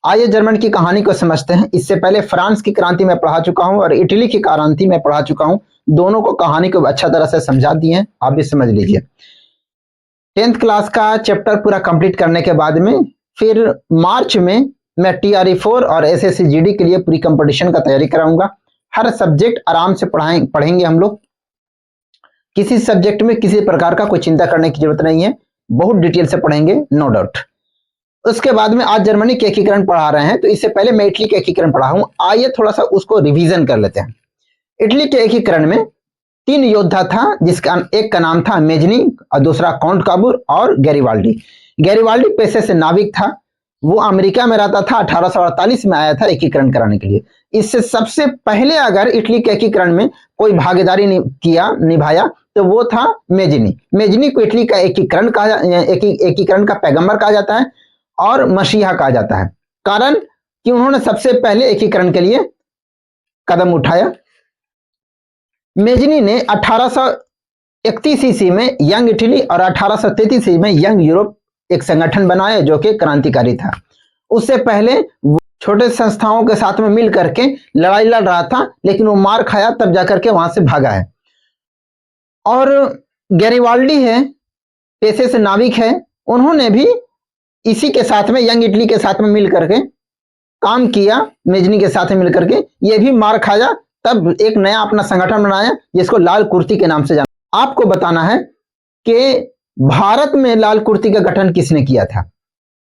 आइए जर्मन की कहानी को समझते हैं। इससे पहले फ्रांस की क्रांति में पढ़ा चुका हूं और इटली की क्रांति में पढ़ा चुका हूं। दोनों को कहानी को अच्छा तरह से समझा दिए हैं, आप भी समझ लीजिए। 10th क्लास का चैप्टर पूरा कंप्लीट करने के बाद में फिर मार्च में मैं TRE4 और SSC GD के लिए पूरी कंपटीशन का तैयारी कराऊंगा। हर सब्जेक्ट आराम से पढ़ेंगे हम लोग। किसी सब्जेक्ट में किसी प्रकार का कोई चिंता करने की जरूरत नहीं है, बहुत डिटेल से पढ़ेंगे, नो डाउट। उसके बाद में आज जर्मनी के एकीकरण पढ़ा रहे हैं, तो इससे पहले मैं इटली के एकीकरण पढ़ा हूं। आइए थोड़ा सा उसको रिवीजन कर लेते हैं। इटली के एकीकरण में 3 योद्धा था, जिसका एक का नाम था मेजनी और दूसरा काउंट काबूर और गैरिबाल्डी। गैरिबाल्डी पेशे से नाविक था, वो अमेरिका में रहता था। 1848 में आया था एकीकरण कराने के लिए। इससे सबसे पहले अगर इटली के एकीकरण में कोई भागीदारी निभाया तो वो था मेजनी। मेजनी को इटली का एकीकरण का पैगंबर कहा जाता है और मसीहा कहा जाता है, कारण कि उन्होंने सबसे पहले एकीकरण के लिए कदम उठाया। मेजनी ने 1831 ईस्वी में यंग इटली और 1833 ईस्वी में यंग यूरोप एक संगठन बनाया जो कि क्रांतिकारी था। उससे पहले वो छोटे संस्थाओं के साथ में मिल करके लड़ाई लड़ रहा था, लेकिन वो मार खाया, तब जाकर के वहां से भागा है। और गैरिबाल्डी है, पेशे से नाविक है, उन्होंने भी इसी के साथ में यंग इटली के साथ में मिल करके काम किया। मेजनी के साथ में मिल करके ये भी मार खाया, तब एक नया अपना संगठन बनाया जिसको लाल कुर्ती के नाम से जाना। आपको बताना है कि भारत में लाल कुर्ती का गठन किसने किया था,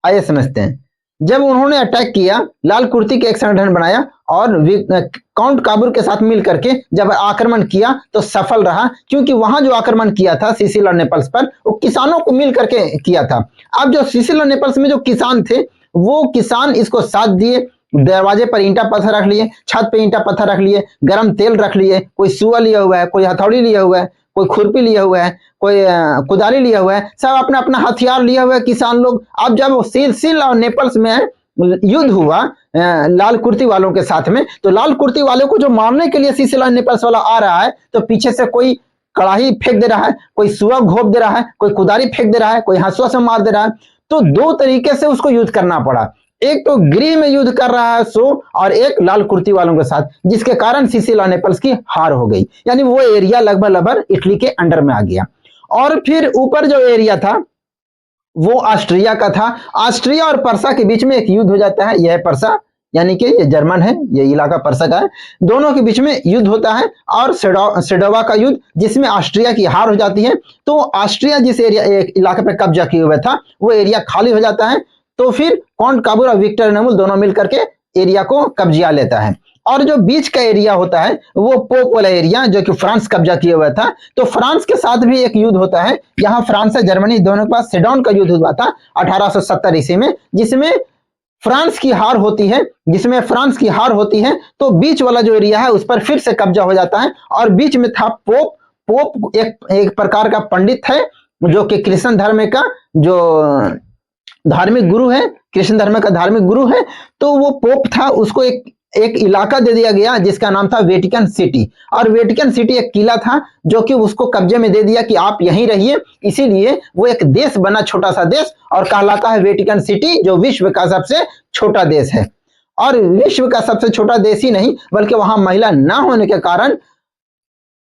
आइए समझते हैं। जब उन्होंने अटैक किया, लाल कुर्ती के एक संगठन बनाया और काउंट काबूर के साथ मिल करके जब आक्रमण किया तो सफल रहा, क्योंकि वहां जो आक्रमण किया था सिसिल और नेपल्स पर, वो किसानों को मिल करके किया था। अब जो सिसिल और नेपल्स में जो किसान थे, वो किसान इसको साथ दिए, दरवाजे पर ईंटा पत्थर रख लिए, छत पे ईंटा पत्थर रख लिए, गरम तेल रख लिए, कोई सुआ लिया हुआ है, कोई हथौड़ी लिया हुआ है, कोई खुरपी लिया हुआ है, कोई कुदारी लिया हुआ है, सब अपना अपना हथियार लिया हुआ है किसान लोग। अब जब सिसिल और नेपल्स में युद्ध हुआ लाल कुर्ती वालों के साथ में, तो लाल कुर्ती वालों को जो मारने के लिए सिसिल और नेपल्स वाला आ रहा है, तो पीछे से कोई कड़ाही फेंक दे रहा है, कोई सुआ घोप दे रहा है, कोई कुदारी फेंक दे रहा है, कोई हंसुआ से मार दे रहा है। तो दो तरीके से उसको युद्ध करना पड़ा, एक तो गृह में युद्ध कर रहा है सो, और एक लाल कुर्ती वालों के साथ, जिसके कारण सिसिल और नेपल्स की हार हो गई, यानी वो एरिया लगभग इटली के अंडर में आ गया। और फिर ऊपर जो एरिया था वो ऑस्ट्रिया का था। ऑस्ट्रिया और पर्सा के बीच में एक युद्ध हो जाता है, यह पर्सा यानी कि ये जर्मन है, ये इलाका पर्सा का है। दोनों के बीच में युद्ध होता है और सेडोवा का युद्ध, जिसमें ऑस्ट्रिया की हार हो जाती है। तो ऑस्ट्रिया जिस एरिया इलाके पर कब्जा किए हुए था, वो एरिया खाली हो जाता है। तो फिर काउंट काबूर और विक्टर नेमुल दोनों मिलकर के एरिया को कब्जा लेता है। और जो बीच का एरिया होता है वो पोप वाला एरिया, जो कि फ्रांस कब्जा किया हुआ था। तो फ्रांस के साथ भी एक युद्ध होता है, यहाँ फ्रांस और जर्मनी दोनों के पास सेडोन का युद्ध हुआ था 1870 ईस्वी में, जिसमें फ्रांस की हार होती है। तो बीच वाला जो एरिया है उस पर फिर से कब्जा हो जाता है। और बीच में था पोप एक प्रकार का पंडित है, जो कि कृष्ण धर्म का जो धार्मिक गुरु है, कृष्ण धर्म का धार्मिक गुरु है। तो वो पोप था, उसको एक इलाका दे दिया गया जिसका नाम था वेटिकन सिटी। और वेटिकन सिटी एक किला था जो कि उसको कब्जे में दे दिया कि आप यहीं रहिए। इसीलिए वो एक देश बना, छोटा सा देश, और कहलाता है वेटिकन सिटी, जो विश्व का सबसे छोटा देश है। और विश्व का सबसे छोटा देश ही नहीं, बल्कि वहां महिला ना होने के कारण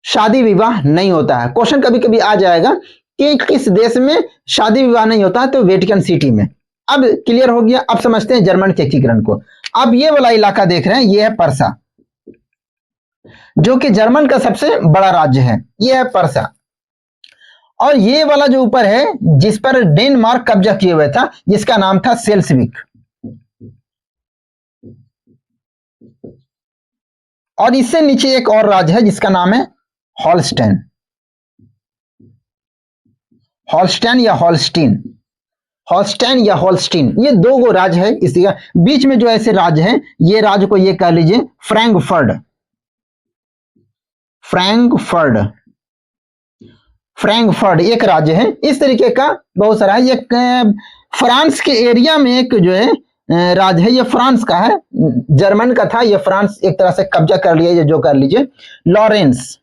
शादी विवाह नहीं होता है। क्वेश्चन कभी कभी आ जाएगा कि किस देश में शादी विवाह नहीं होता है, तो वेटिकन सिटी में। अब क्लियर हो गया। अब समझते हैं जर्मन के एकीकरण को। अब ये वाला इलाका देख रहे हैं, ये है पर्सा, जो कि जर्मन का सबसे बड़ा राज्य है, ये है पर्सा। और ये वाला जो ऊपर है, जिस पर डेनमार्क कब्जा किए हुए था, जिसका नाम था सेल्सविक। और इससे नीचे एक और राज्य है जिसका नाम है हॉलस्टाइन। हॉलस्टाइन या हॉलस्टीन, ये दो गो राज्य है। इसी का बीच में जो ऐसे राज्य है, ये राज्य को ये कह लीजिए फ्रैंकफर्ट एक राज्य है। इस तरीके का बहुत सारा है। ये फ्रांस के एरिया में एक जो है राज्य है, ये फ्रांस का है, जर्मन का था, ये फ्रांस एक तरह से कब्जा कर लिया, जो कर लीजिए लॉरेंस।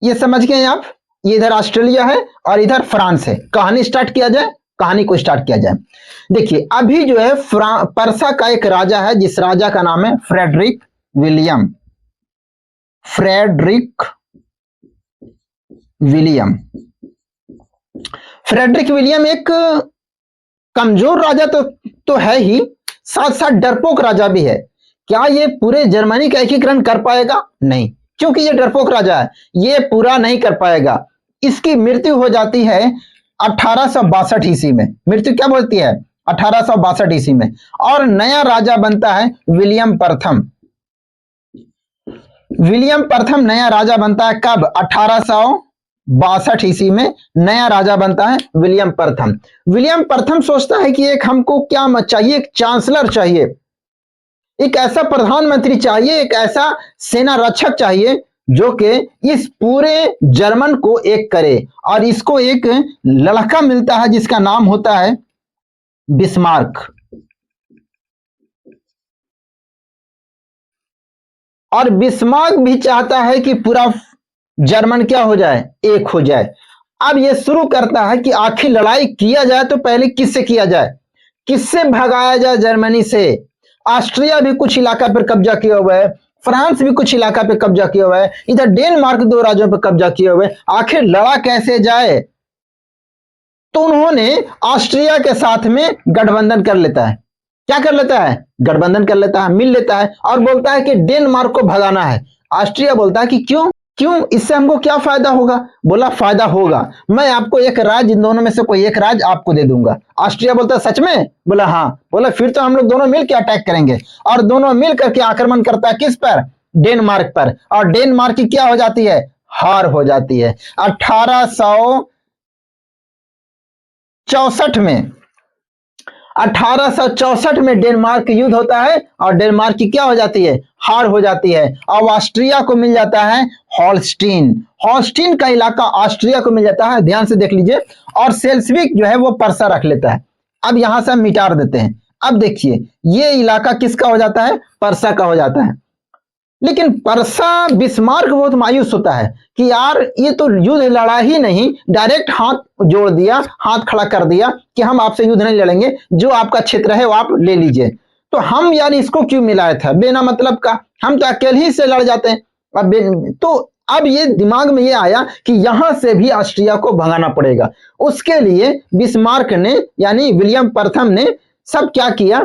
ये समझ गए आप, ये इधर ऑस्ट्रेलिया है और इधर फ्रांस है। कहानी स्टार्ट किया जाए, कहानी को स्टार्ट किया जाए। देखिए अभी जो है पर्सा का एक राजा है, जिस राजा का नाम है Frederick William. Frederick William Frederick William एक कमजोर राजा तो है ही, साथ साथ डरपोक राजा भी है। क्या ये पूरे जर्मनी का एकीकरण कर पाएगा? नहीं, क्योंकि ये डरपोक राजा है, ये पूरा नहीं कर पाएगा। इसकी मृत्यु हो जाती है 1862 ईस्वी में। मृत्यु क्या बोलती है? 1862 ईस्वी में। और नया राजा बनता है विलियम प्रथम। विलियम प्रथम नया राजा बनता है कब? 1862 ईस्वी में नया राजा बनता है विलियम प्रथम। विलियम प्रथम सोचता है कि एक हमको क्या चाहिए? एक चांसलर चाहिए, एक ऐसा प्रधानमंत्री चाहिए, एक ऐसा सेना रक्षक चाहिए जो कि इस पूरे जर्मन को एक करे। और इसको एक लड़का मिलता है जिसका नाम होता है बिस्मार्क। और बिस्मार्क भी चाहता है कि पूरा जर्मन क्या हो जाए? एक हो जाए। अब ये शुरू करता है कि आखिर लड़ाई किया जाए तो पहले किससे किया जाए, किससे भगाया जाए जर्मनी से। ऑस्ट्रिया भी कुछ इलाका पर कब्जा किया हुआ है, फ्रांस भी कुछ इलाका पे कब्जा किया हुआ है, इधर डेनमार्क 2 राज्यों पर कब्जा किया हुआ है। आखिर लड़ा कैसे जाए? तो उन्होंने ऑस्ट्रिया के साथ में गठबंधन कर लेता है। क्या कर लेता है? गठबंधन कर लेता है, मिल लेता है और बोलता है कि डेनमार्क को भगाना है। ऑस्ट्रिया बोलता है कि क्यों इससे हमको क्या फायदा होगा? बोला फायदा होगा, मैं आपको एक राज्य, इन दोनों में से कोई एक राज्य आपको दे दूंगा। ऑस्ट्रिया बोलता है सच में? बोला हाँ। बोला फिर तो हम लोग दोनों मिलकर अटैक करेंगे। और दोनों मिल करके आक्रमण करता है किस पर? डेनमार्क पर। और डेनमार्क की क्या हो जाती है? हार हो जाती है। 1864 में डेनमार्क युद्ध होता है और डेनमार्क की क्या हो जाती है? हार हो जाती है। अब ऑस्ट्रिया को मिल जाता है हॉल्स्टीन का इलाका ऑस्ट्रिया को मिल जाता है। ध्यान से देख लीजिए। और सेल्सविक जो है वो पर्सा रख लेता है। अब यहां से हम मिटा देते हैं। अब देखिए ये इलाका किसका हो जाता है? पर्सा का हो जाता है। लेकिन पर्सा बिस्मार्क बहुत मायूस होता है कि यार ये तो युद्ध लड़ा ही नहीं, डायरेक्ट हाथ जोड़ दिया, हाथ खड़ा कर दिया कि हम आपसे युद्ध नहीं लड़ेंगे, जो आपका क्षेत्र है वो आप ले लीजिए। तो हम यार इसको क्यों मिलाया था बिना मतलब का? हम तो अकेले ही से लड़ जाते हैं। तो अब ये दिमाग में ये आया कि यहां से भी ऑस्ट्रिया को भगाना पड़ेगा। उसके लिए बिस्मार्क ने यानी विलियम प्रथम ने सब क्या किया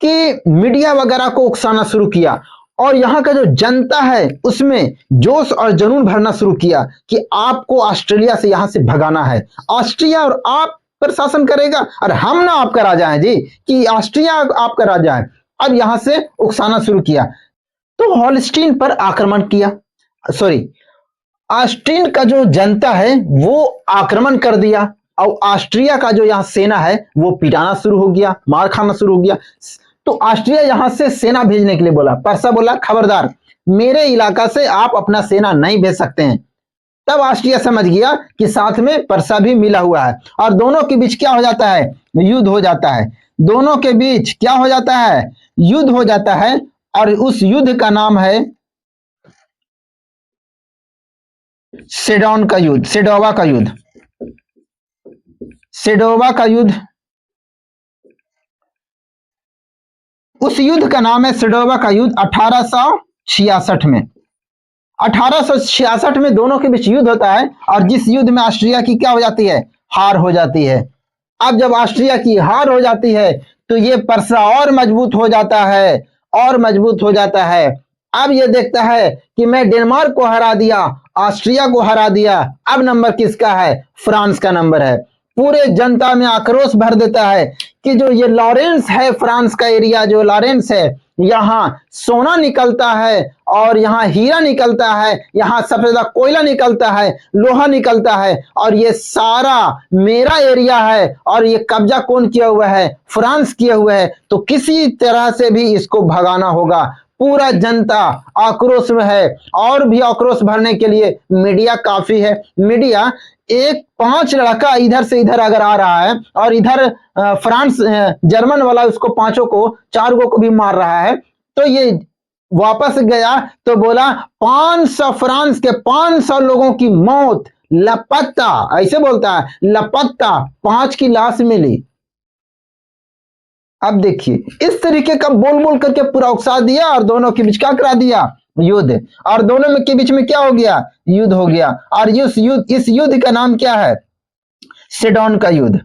कि मीडिया वगैरह को उकसाना शुरू किया और यहाँ का जो जनता है उसमें जोश और जुनून भरना शुरू किया कि आपको ऑस्ट्रेलिया से यहाँ से भगाना है। ऑस्ट्रिया और आप पर शासन करेगा और हम ना आपका राजा है जी, कि ऑस्ट्रिया आपका राजा है। अब यहाँ से उकसाना शुरू किया तो हॉलस्टीन पर आक्रमण किया। ऑस्ट्रिया का जो जनता है वो आक्रमण कर दिया और ऑस्ट्रिया का जो यहाँ सेना है वो पिटाना शुरू हो गया, मार खाना शुरू हो गया। तो ऑस्ट्रिया यहां से सेना भेजने के लिए बोला। पर्सा बोला खबरदार, मेरे इलाका से आप अपना सेना नहीं भेज सकते हैं। तब ऑस्ट्रिया समझ गया कि साथ में पर्सा भी मिला हुआ है और दोनों के बीच क्या हो जाता है? युद्ध हो जाता है। दोनों के बीच क्या हो जाता है? युद्ध हो जाता है। और उस युद्ध का नाम है सेडोवा का युद्ध। उस युद्ध का नाम है सेडोवा का युद्ध। 1866 में 1866 में दोनों के बीच युद्ध होता है और जिस युद्ध में ऑस्ट्रिया की क्या हो जाती है? हार हो जाती है। अब जब ऑस्ट्रिया की हार हो जाती है तो ये पर्सा और मजबूत हो जाता है। अब ये देखता है कि मैं डेनमार्क को हरा दिया, ऑस्ट्रिया को हरा दिया, अब नंबर किसका है? फ्रांस का नंबर है। पूरे जनता में आक्रोश भर देता है कि जो ये लॉरेंस है, फ्रांस का एरिया जो लॉरेंस है, यहाँ सोना निकलता है और यहाँ हीरा निकलता है, यहाँ सबसे ज्यादा कोयला निकलता है, लोहा निकलता है और ये सारा मेरा एरिया है और ये कब्जा कौन किया हुआ है? फ्रांस किया हुआ है। तो किसी तरह से भी इसको भगाना होगा। पूरा जनता आक्रोश में है और भी आक्रोश भरने के लिए मीडिया काफी है। मीडिया एक 5 लड़का इधर से इधर अगर आ रहा है और इधर फ्रांस जर्मन वाला उसको 5 को 4 को भी मार रहा है, तो ये वापस गया तो बोला 500 फ्रांस के 500 लोगों की मौत लापता, ऐसे बोलता है लापता, 5 की लाश मिली। अब देखिए इस तरीके का बोल बोल करके पूरा उकसा दिया और दोनों के बीच क्या करा दिया, युद्ध। और दोनों में के बीच में क्या हो गया, युद्ध हो गया। और इस युद्ध का नाम क्या है, सेडोन का युद्ध।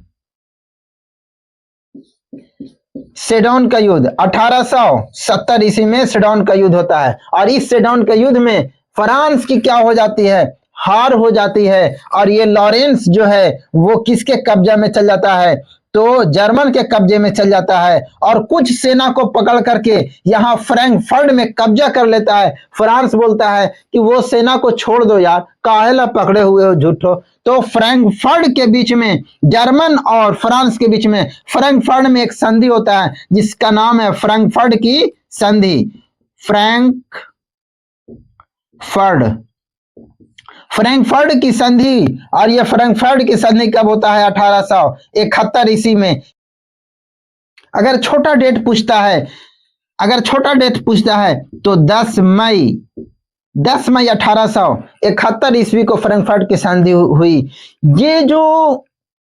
सेडोन का युद्ध 1870 ईस्वी में सेडोन का युद्ध होता है। और इस सेडोन के युद्ध में फ्रांस की क्या हो जाती है, हार हो जाती है। और ये लॉरेंस जो है वो किसके कब्जा में चल जाता है, तो जर्मन के कब्जे में चल जाता है। और कुछ सेना को पकड़ करके यहाँ फ्रैंकफर्ट में कब्जा कर लेता है। फ्रांस बोलता है कि वो सेना को छोड़ दो यार, काहेला पकड़े हुए हो झूठो। तो फ्रैंकफर्ट के बीच में, जर्मन और फ्रांस के बीच में फ्रैंकफर्ट में एक संधि होता है जिसका नाम है फ्रैंकफर्ट की संधि। फ्रैंकफर्ट की संधि। और यह फ्रैंकफर्ट की संधि कब होता है, 1871 ईस्वी में। अगर छोटा डेट पूछता है तो 10 मई 1871 ईस्वी को फ्रैंकफर्ट की संधि हुई। ये जो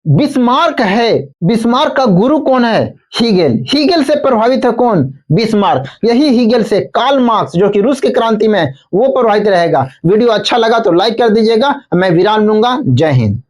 बिस्मार्क है, बिस्मार्क का गुरु कौन है, हीगेल से प्रभावित है कौन, बिस्मार्क। यही हीगेल से कार्ल मार्क्स जो कि रूस की क्रांति में वो प्रभावित रहेगा। वीडियो अच्छा लगा तो लाइक कर दीजिएगा। मैं विराम लूंगा। जय हिंद।